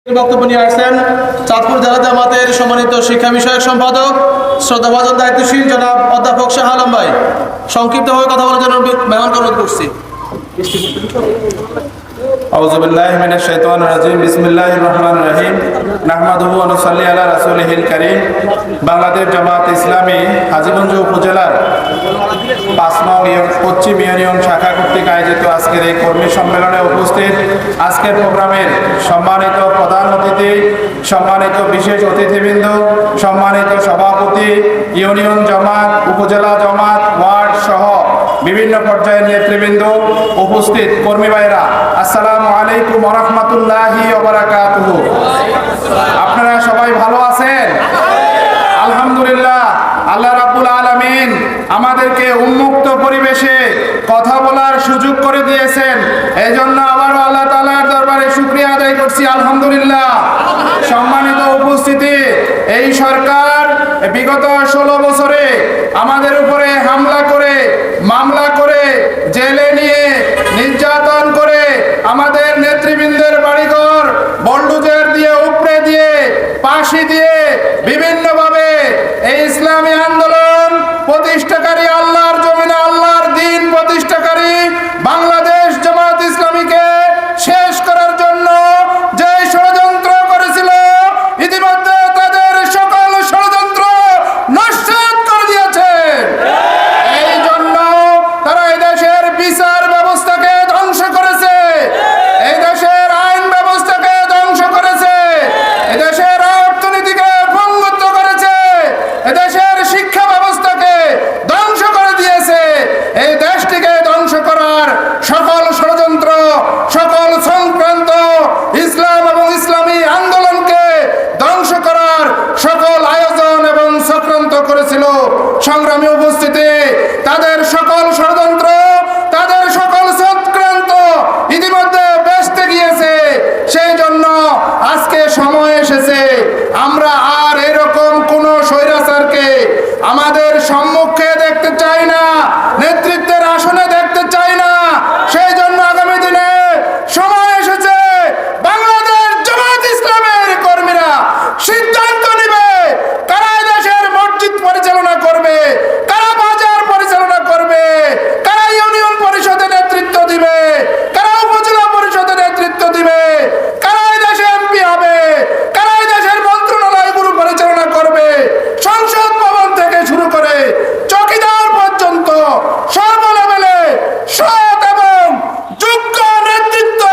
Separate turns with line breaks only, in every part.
বক্তব্য নিয়ে আসছেন চাঁদপুর জেলা জামাতের সম্মানিত শিক্ষা বিষয়ক সম্পাদক শ্রদ্ধাভাজন দায়িত্বশীল জনাব অধ্যাপক শাহ আলম ভাই। সংক্ষিপ্তভাবে কথা বলার জন্য মেহমান অনুরোধ করছি।
আউযু বিল্লাহি মিনাশ শাইতানির রাজিম। বিসমিল্লাহির রহমানির রহিম। নাহমাদুহু ওয়া নুসাল্লি আলা রাসূলিহিল কারীম। বাংলাদেশ জামাত ইসলামী হাজীগঞ্জ উপজেলার ৫ নং পশ্চিম ইউনিয়ন শাখা কর্তৃক আয়োজিত আজকের এই কর্মী সম্মেলনে উপস্থিত আজকের প্রোগ্রামের সম্মানিত প্রধান অতিথি, সম্মানিত বিশেষ অতিথিবৃন্দ, সম্মানিত সভাপতি, ইউনিয়ন জামাত, উপজেলা জামাত, ওয়ার্ড সহ বিভিন্ন পর্যায়ের নেতৃবৃন্দ, উপস্থিত কর্মী ভাইরা, আসসালামু আলাইকুম ওয়া রাহমাতুল্লাহি ওয়া বারাকাতুহু। আপনারা সবাই ভালো আছেন? আলহামদুলিল্লাহ। আল্লাহ রাব্বুল আলামিন আমাদেরকে উন্মুক্ত পরিবেশে কথা বলার সুযোগ করে দিয়েছেন। এজন্য আবারও আল্লাহ তাআলার দরবারে শুকরিয়া আদায় করছি, আলহামদুলিল্লাহ। সম্মানিত উপস্থিতি, এই সরকার বিগত 16 বছরে আমাদের উপরে হামলা করে, মামলা করে, জেলে নিয়ে নির্যাতন করে, আমাদের নেতৃবৃন্দের বাড়িঘর বুলডোজার দিয়ে উপড়ে দিয়ে, ফাঁসি দিয়ে, বিভিন্নভাবে এই ইসলামী আন্দোলন প্রতিষ্ঠাকারী, আল্লাহর জমিনে আল্লাহর দ্বীন প্রতিষ্ঠাকারী বাংলাদেশ জামাত ইসলামীকে শেষ করার জন্য যে ষড়যন্ত্র করেছিল, ইতিমধ্যে তাদের সকল ষড়যন্ত্র নস্যাৎ করে দিয়েছে। এই জন্য তারা এই দেশের বিচার ব্যবস্থাকে ধ্বংস করেছে, এই দেশের আইন ব্যবস্থাকে ধ্বংস করেছে, এই দেশের অর্থনীতিকে ভঙ্গুর করেছে, এই দেশের শিক্ষা ব্যবস্থাকে ধ্বংস করে দিয়েছে। এই দেশটিকে ধ্বংস করার সকল ষড়যন্ত্র, সকল সংক্রান্ত ইসলাম এবং ইসলামী আন্দোলনকে ধ্বংস করার সকল আয়োজন এবং চক্রান্ত করেছিল। সংগ্রামী উপস্থিতি, তাদের সকল ষড়যন্ত্র, তাদের সকল চক্রান্ত ইতিমধ্যে বেস্তে গিয়েছে। সেই জন্য আজকে সময় এসেছে, আমরা আর এরকম কোন স্বৈরাচারকে আমাদের সম্মুখে দেখতে চাই না, নেতৃত্বের আসনে দেখতে চাই না। সেই জন্য আগামী দিনে সময় এসেছে, বাংলাদেশ জামাত ইসলামের কর্মীরা সিদ্ধান্ত নেবে কারা দেশের মসজিদ পরিচালনা করবে, কারা বাজার পরিচালনা করবে, কারা ইউনিয়ন পরিষদে নেতৃত্ব দিবে, কারা উপজেলা পরিষদে নেতৃত্ব দিবে, কারা দেশে এমপি হবে, কারা দেশের মন্ত্রণালয়গুলো পরিচালনা করবে। সংসদ ভবন থেকে শুরু করে চৌকিদার পর্যন্ত সর্ব লেভেলে সৎ এবং যোগ্য নেতৃত্ব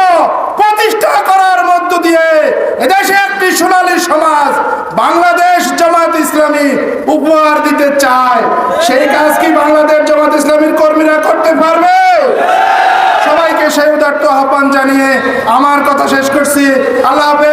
প্রতিষ্ঠা করার মধ্য দিয়ে এদেশে একটি সোনালী সমাজ বাংলাদেশ জামাত ইসলামী উপহার দিতে চায়। সেই কাজ কি বাংলাদেশ জামাত ইসলামীর কর্মীরা করতে পারবে? সবাইকে সেই উদাত্ত আহ্বান জানিয়ে আমার কথা শেষ করছি। আল্লাহ হাফেজ।